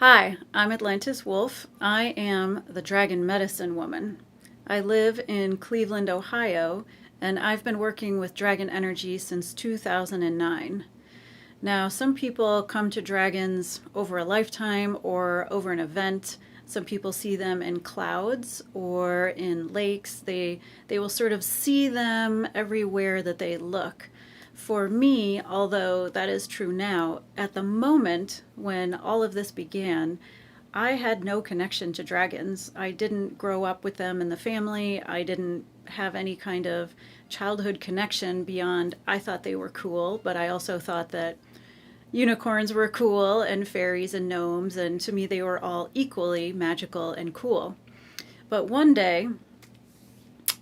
Hi, I'm Atlantis Wolf. I am the Dragon Medicine Woman. I live in Cleveland, Ohio, and I've been working with dragon energy since 2009. Now, some people come to dragons over a lifetime or over an event. Some people see them in clouds or in lakes. They will sort of see them everywhere that they look. For me, although that is true now, at the moment when all of this began, I had no connection to dragons. I didn't grow up with them in the family. I didn't have any kind of childhood connection beyond I thought they were cool, but I also thought that unicorns were cool and fairies and gnomes, and to me they were all equally magical and cool. But one day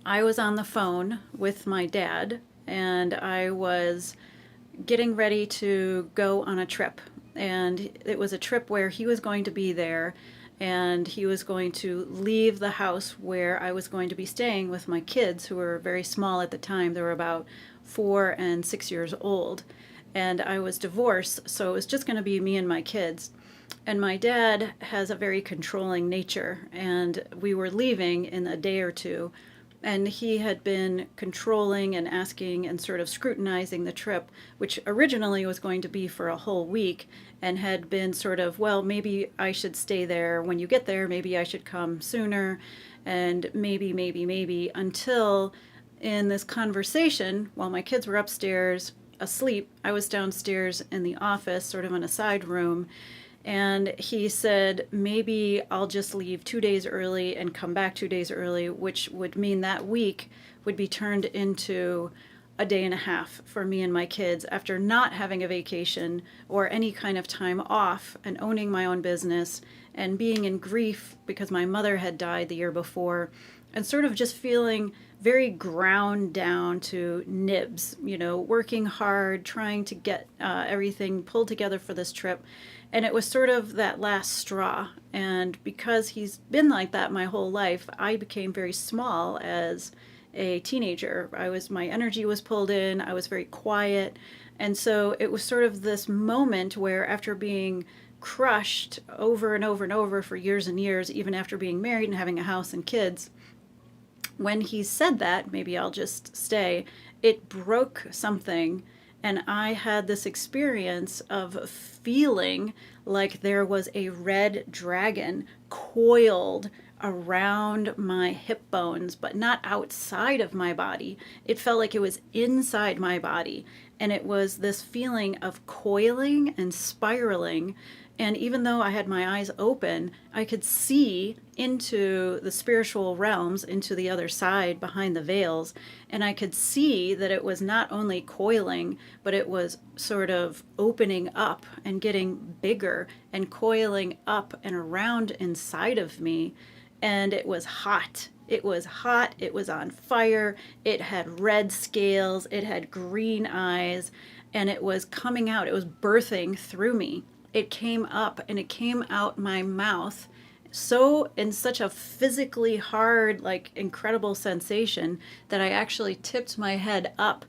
I was on the phone with my dad and I was getting ready to go on a trip. And it was a trip where he was going to be there and he was going to leave the house where I was going to be staying with my kids, who were very small at the time. They were about 4 and 6 years old. And I was divorced, so it was just going to be me and my kids. And my dad has a very controlling nature, and we were leaving in a day or two, and he had been controlling and asking and sort of scrutinizing the trip, which originally was going to be for a whole week, and had been sort of, well, maybe I should stay there when you get there, maybe I should come sooner, and maybe, until in this conversation, while my kids were upstairs asleep, I was downstairs in the office, sort of in a side room, and he said, maybe I'll just leave 2 days early and come back 2 days early, which would mean that week would be turned into a day and a half for me and my kids after not having a vacation or any kind of time off and owning my own business and being in grief because my mother had died the year before, and sort of just feeling very ground down to nibs, working hard, trying to get everything pulled together for this trip. And it was sort of that last straw. And because he's been like that my whole life, I became very small as a teenager. My energy was pulled in, I was very quiet. And so it was sort of this moment where, after being crushed over and over and over for years and years, even after being married and having a house and kids, when he said that, maybe I'll just stay, it broke something. And I had this experience of feeling like there was a red dragon coiled around my hip bones, but not outside of my body. It felt like it was inside my body. And it was this feeling of coiling and spiraling. And even though I had my eyes open, I could see into the spiritual realms, into the other side behind the veils. And I could see that it was not only coiling, but it was sort of opening up and getting bigger and coiling up and around inside of me. And it was hot. It was hot. It was on fire. It had red scales. It had green eyes. And it was coming out. It was birthing through me. It came up and it came out my mouth so in such a physically hard, like incredible sensation, that I actually tipped my head up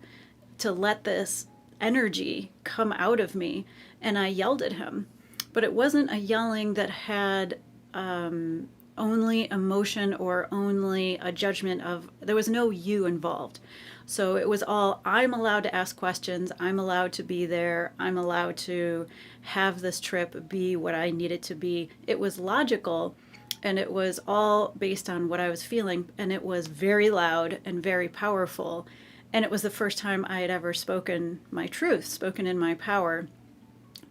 to let this energy come out of me, and I yelled at him. But it wasn't a yelling that had only emotion or only a judgment of, there was no you involved. So it was all, I'm allowed to ask questions, I'm allowed to be there, I'm allowed to have this trip be what I need it to be. It was logical, and it was all based on what I was feeling, and it was very loud and very powerful. And it was the first time I had ever spoken my truth, spoken in my power.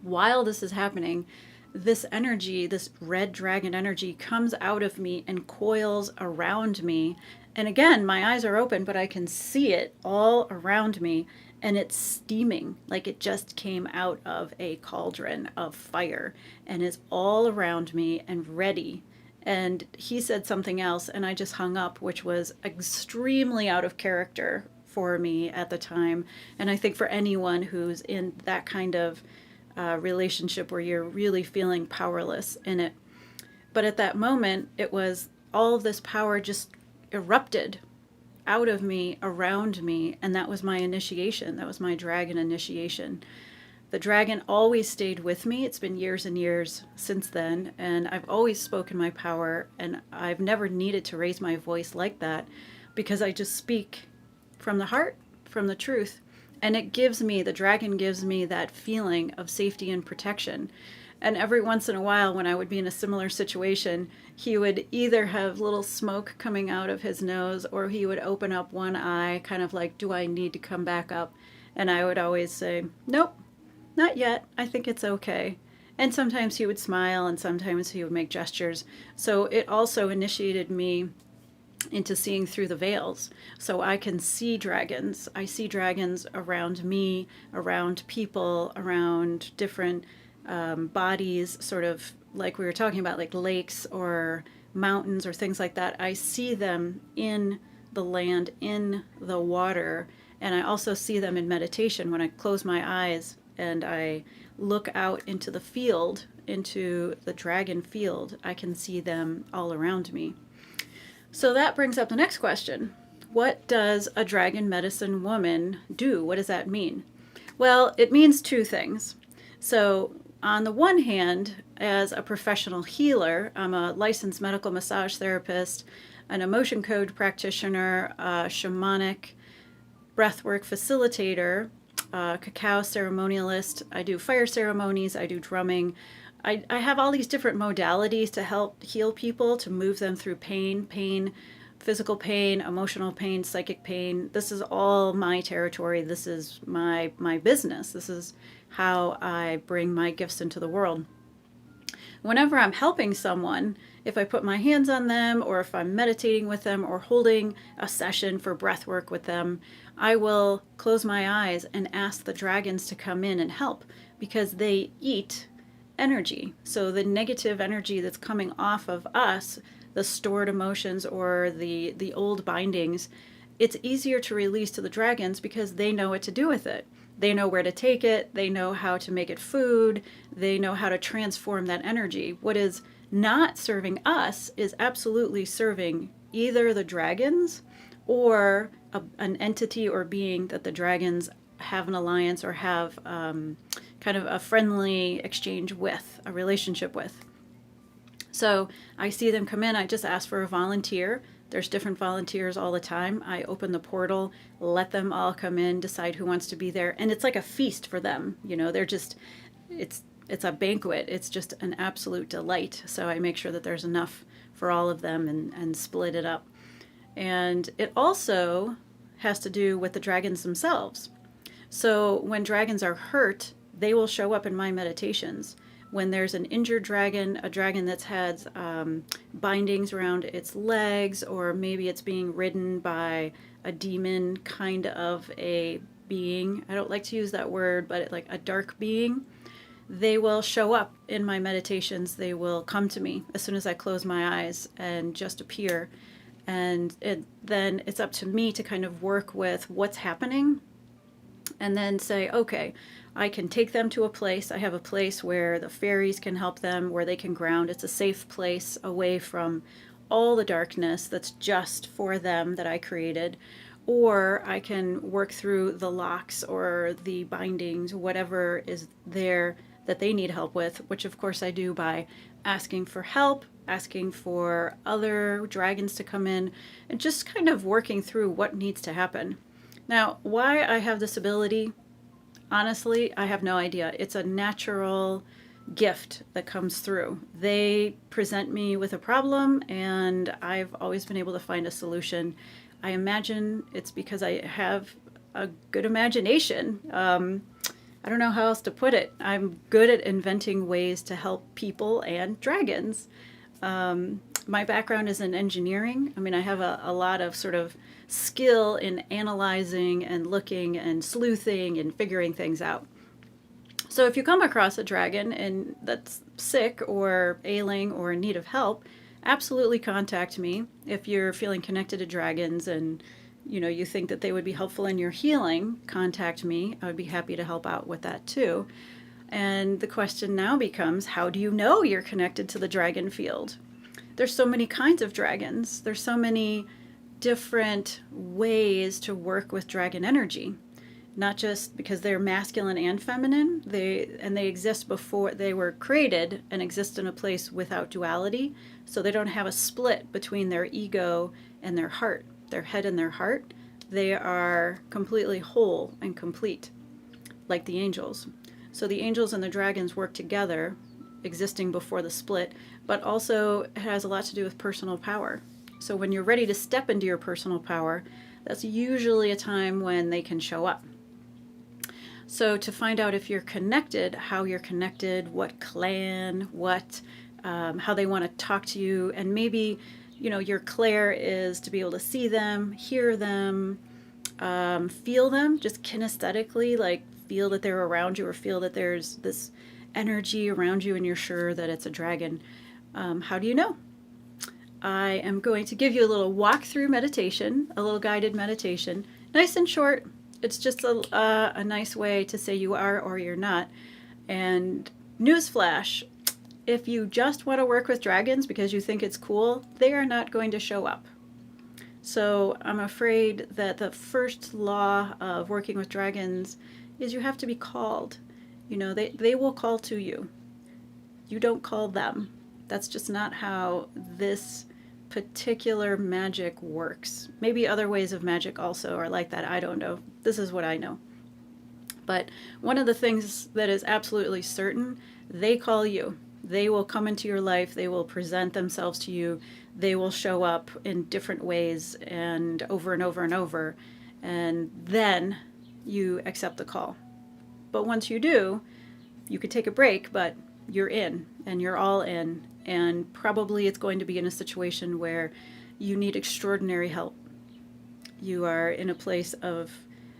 While this is happening, this energy, this red dragon energy, comes out of me and coils around me. And again, my eyes are open, but I can see it all around me, and it's steaming like it just came out of a cauldron of fire, and is all around me and ready. And he said something else, and I just hung up, which was extremely out of character for me at the time. And I think for anyone who's in that kind of relationship where you're really feeling powerless in it. But at that moment, it was all of this power just erupted out of me, around me, and that was my initiation. That was my dragon initiation. The dragon always stayed with me. It's been years and years since then, and I've always spoken my power, and I've never needed to raise my voice like that because I just speak from the heart, from the truth. And it gives me, the dragon gives me that feeling of safety and protection. And every once in a while, when I would be in a similar situation, he would either have little smoke coming out of his nose, or he would open up one eye, kind of like, do I need to come back up? And I would always say, nope, not yet. I think it's okay. And sometimes he would smile, and sometimes he would make gestures. So it also initiated me into seeing through the veils. So I can see dragons. I see dragons around me, around people, around different bodies, sort of like we were talking about, like lakes or mountains or things like that. I see them in the land, in the water, and I also see them in meditation when I close my eyes and I look out into the field, into the dragon field. I can see them all around me. So that brings up the next question. What does a dragon medicine woman do? What does that mean? Well, it means two things. So on the one hand, as a professional healer, I'm a licensed medical massage therapist, an emotion code practitioner, a shamanic breathwork facilitator, a cacao ceremonialist. I do fire ceremonies, I do drumming. I have all these different modalities to help heal people, to move them through pain, physical pain, emotional pain, psychic pain. This is all my territory. This is my business. This is how I bring my gifts into the world. Whenever I'm helping someone, if I put my hands on them, or if I'm meditating with them, or holding a session for breath work with them, I will close my eyes and ask the dragons to come in and help, because they eat energy. So the negative energy that's coming off of us, the stored emotions or the old bindings, it's easier to release to the dragons because they know what to do with it. They know where to take it. They know how to make it food. They know how to transform that energy. What is not serving us is absolutely serving either the dragons or an entity or being that the dragons have an alliance or have kind of a friendly exchange with, a relationship with. So I see them come in. I just ask for a volunteer. There's different volunteers all the time. I open the portal, let them all come in, decide who wants to be there. And it's like a feast for them. You know, they're just, it's a banquet. It's just an absolute delight. So I make sure that there's enough for all of them and split it up. And it also has to do with the dragons themselves. So when dragons are hurt, they will show up in my meditations. When there's an injured dragon, a dragon that's had bindings around its legs, or maybe it's being ridden by a demon kind of a being. I don't like to use that word, but like a dark being. They will show up in my meditations. They will come to me as soon as I close my eyes and just appear. And then it's up to me to kind of work with what's happening and then say, okay, I can take them to a place. I have a place where the fairies can help them, where they can ground. It's a safe place away from all the darkness that's just for them that I created. Or I can work through the locks or the bindings, whatever is there that they need help with, which of course I do by asking for help, asking for other dragons to come in, and just kind of working through what needs to happen. Now, why I have this ability, honestly, I have no idea. It's a natural gift that comes through. They present me with a problem, and I've always been able to find a solution. I imagine it's because I have a good imagination. I don't know how else to put it. I'm good at inventing ways to help people and dragons. My background is in engineering. I mean, I have a lot of sort of skill in analyzing and looking and sleuthing and figuring things out. So if you come across a dragon and that's sick or ailing or in need of help, absolutely contact me. If you're feeling connected to dragons and you think that they would be helpful in your healing, contact me. I would be happy to help out with that too. And the question now becomes, how do you know you're connected to the dragon field? There's so many kinds of dragons. There's so many different ways to work with dragon energy. not just because they're masculine and feminine. They exist before they were created and exist in a place without duality. So they don't have a split between their ego and their heart, their head and their heart. They are completely whole and complete, like the angels. So the angels and the dragons work together, existing before the split, but also it has a lot to do with personal power. So when you're ready to step into your personal power, that's usually a time when they can show up. So to find out if you're connected, how you're connected, what clan, how they want to talk to you, and maybe, your clair is to be able to see them, hear them, feel them, just kinesthetically, like feel that they're around you or feel that there's this energy around you and you're sure that it's a dragon. How do you know? I am going to give you a little walkthrough meditation, a little guided meditation, nice and short. It's just a nice way to say you are or you're not. And newsflash, if you just want to work with dragons because you think it's cool, they are not going to show up. So I'm afraid that the first law of working with dragons is you have to be called. They will call to you. You don't call them. That's just not how this particular magic works. Maybe other ways of magic also are like that. I don't know. This is what I know. But one of the things that is absolutely certain, they call you. They will come into your life. They will present themselves to you. They will show up in different ways and over and over and over. And then you accept the call. But once you do, you could take a break, but you're in and you're all in. And probably it's going to be in a situation where you need extraordinary help. You are in a place of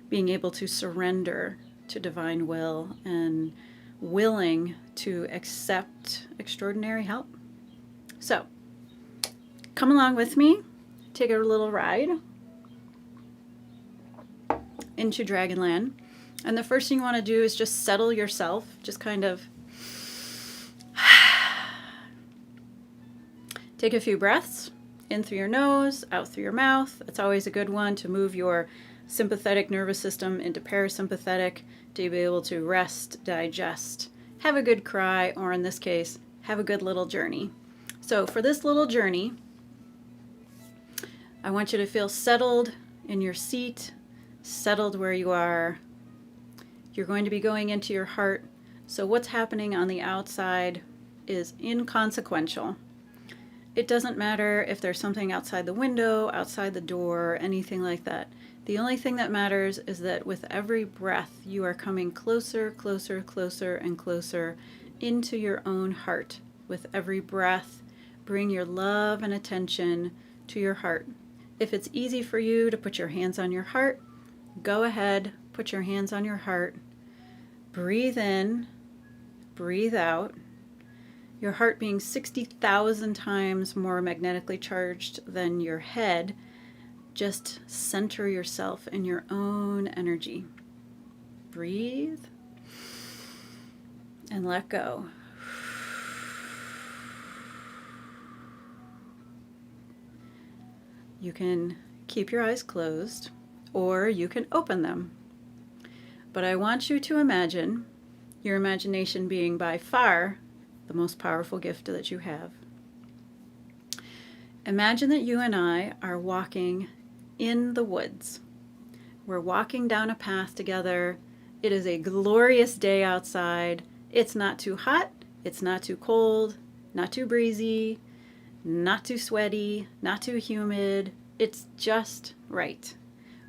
being able to surrender to divine will and willing to accept extraordinary help. So, come along with me, take a little ride into Dragonland. And the first thing you want to do is just settle yourself, just kind of take a few breaths in through your nose, out through your mouth. It's always a good one to move your sympathetic nervous system into parasympathetic to be able to rest, digest, have a good cry, or in this case, have a good little journey. So for this little journey, I want you to feel settled in your seat, settled where you are. You're going to be going into your heart. So what's happening on the outside is inconsequential. It doesn't matter if there's something outside the window, outside the door, anything like that. The only thing that matters is that with every breath, you are coming closer, closer, closer, and closer into your own heart. With every breath, bring your love and attention to your heart. If it's easy for you to put your hands on your heart, go ahead, put your hands on your heart. Breathe in, breathe out. Your heart being 60,000 times more magnetically charged than your head, just center yourself in your own energy. Breathe and let go. You can keep your eyes closed or you can open them. But I want you to imagine your imagination being by far the most powerful gift that you have. Imagine that you and I are walking in the woods. We're walking down a path together. It is a glorious day outside. It's not too hot, it's not too cold, not too breezy, not too sweaty, not too humid. It's just right.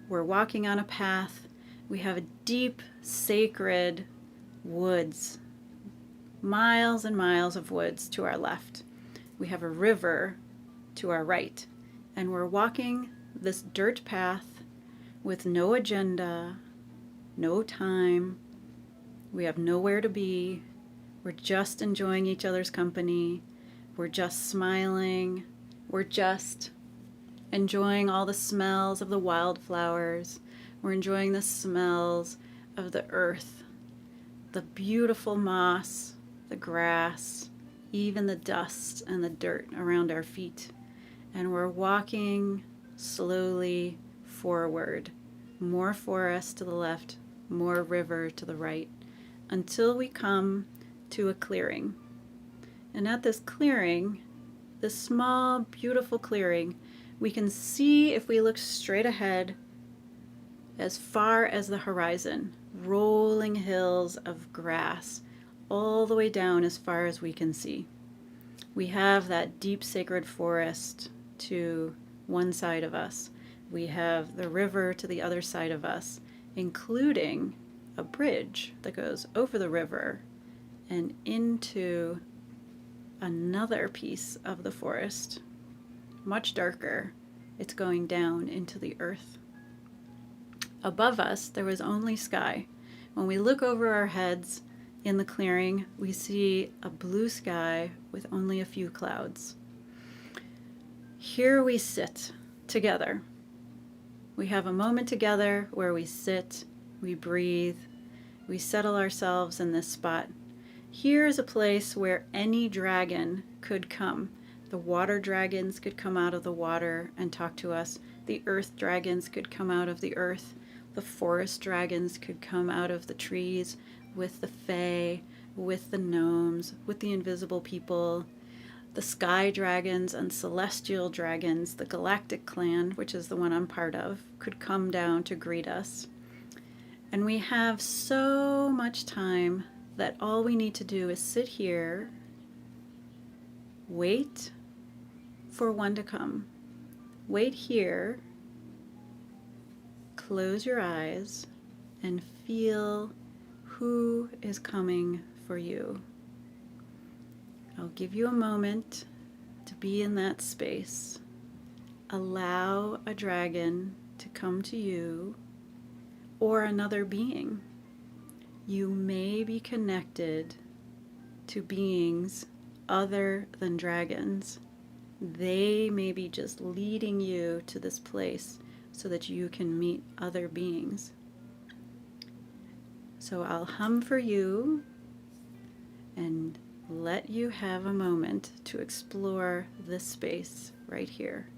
We're walking on a path. We have a deep, sacred woods. Miles and miles of woods to our left. We have a river to our right. And we're walking this dirt path with no agenda, no time. We have nowhere to be. We're just enjoying each other's company. We're just smiling. We're just enjoying all the smells of the wildflowers. We're enjoying the smells of the earth, the beautiful moss, the grass, even the dust and the dirt around our feet. And we're walking slowly forward. More forest to the left, more river to the right, until we come to a clearing. And at this clearing, this small, beautiful clearing, we can see, if we look straight ahead, as far as the horizon, rolling hills of grass, all the way down as far as we can see. We have that deep sacred forest to one side of us. We have the river to the other side of us, including a bridge that goes over the river and into another piece of the forest, much darker. It's going down into the earth. Above us, there was only sky. When we look over our heads in the clearing, we see a blue sky with only a few clouds. Here we sit together. We have a moment together where we sit, we breathe, we settle ourselves in this spot. Here is a place where any dragon could come. The water dragons could come out of the water and talk to us. The earth dragons could come out of the earth. The forest dragons could come out of the trees with the fae, with the gnomes, with the invisible people. The sky dragons and celestial dragons, the galactic clan, which is the one I'm part of, could come down to greet us. And we have so much time that all we need to do is sit here, wait for one to come. Wait here, close your eyes, and feel who is coming for you. I'll give you a moment to be in that space. Allow a dragon to come to you, or another being. You may be connected to beings other than dragons. They may be just leading you to this place so that you can meet other beings. So I'll hum for you and let you have a moment to explore this space right here.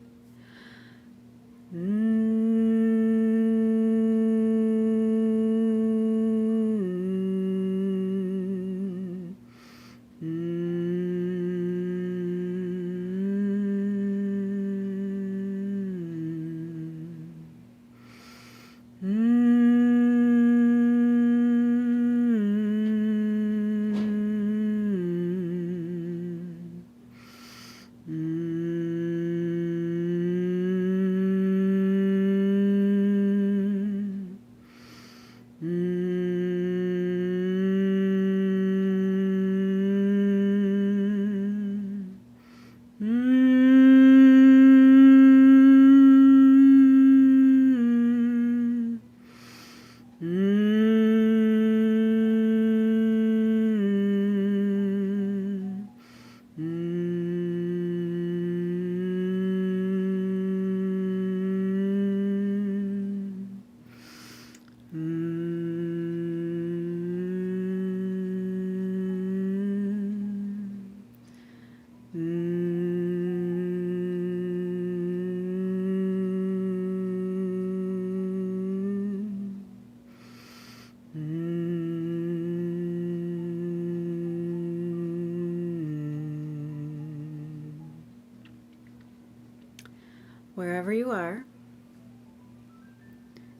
Wherever you are,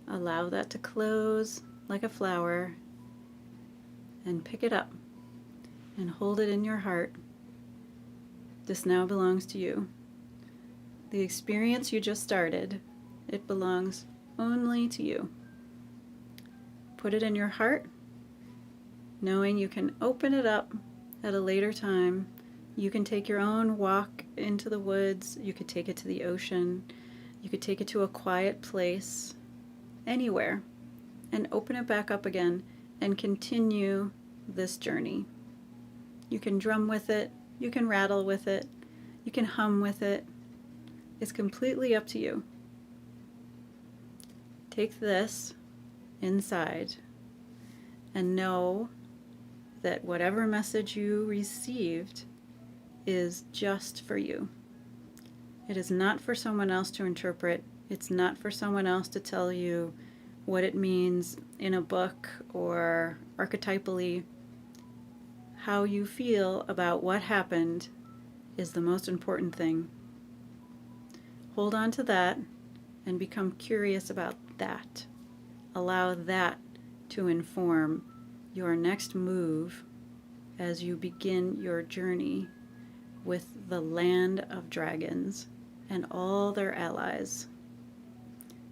allow that to close like a flower and pick it up and hold it in your heart. This now belongs to you. The experience you just started, it belongs only to you. Put it in your heart, knowing you can open it up at a later time. You can take your own walk into the woods. You could take it to the ocean. You could take it to a quiet place, anywhere, and open it back up again and continue this journey. You can drum with it. You can rattle with it. You can hum with it. It's completely up to you. Take this inside and know that whatever message you received is just for you. It is not for someone else to interpret. It's not for someone else to tell you what it means in a book or archetypally. How you feel about what happened is the most important thing. Hold on to that and become curious about that. Allow that to inform your next move as you begin your journey with the land of dragons and all their allies.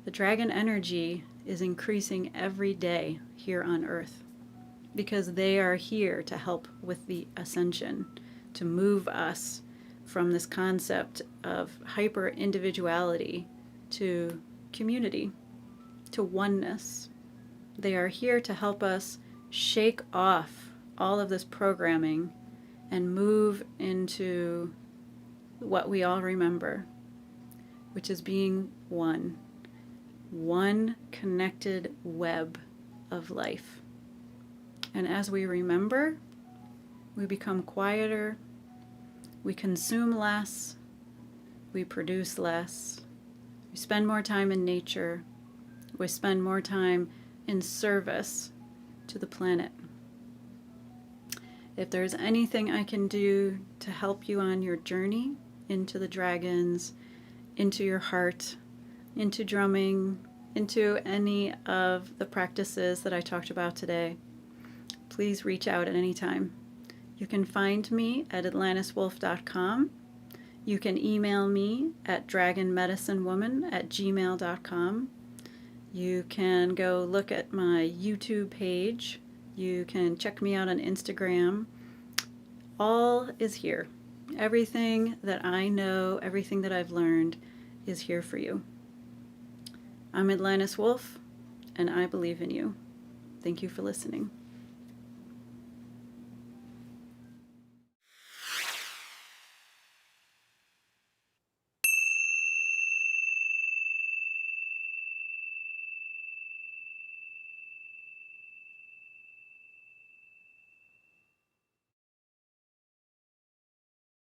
The dragon energy is increasing every day here on Earth because they are here to help with the ascension, to move us from this concept of hyper individuality to community, to oneness. They are here to help us shake off all of this programming and move into what we all remember, which is being one connected web of life. And as we remember, we become quieter, we consume less, we produce less, we spend more time in nature, we spend more time in service to the planet. If there's anything I can do to help you on your journey into the dragons, into your heart, into drumming, into any of the practices that I talked about today, please reach out at any time. You can find me at atlantiswolf.com. You can email me at dragonmedicinewoman@gmail.com. You can go look at my YouTube page. You can check me out on Instagram. All is here. Everything that I know, everything that I've learned is here for you. I'm Atlantis Wolf, and I believe in you. Thank you for listening.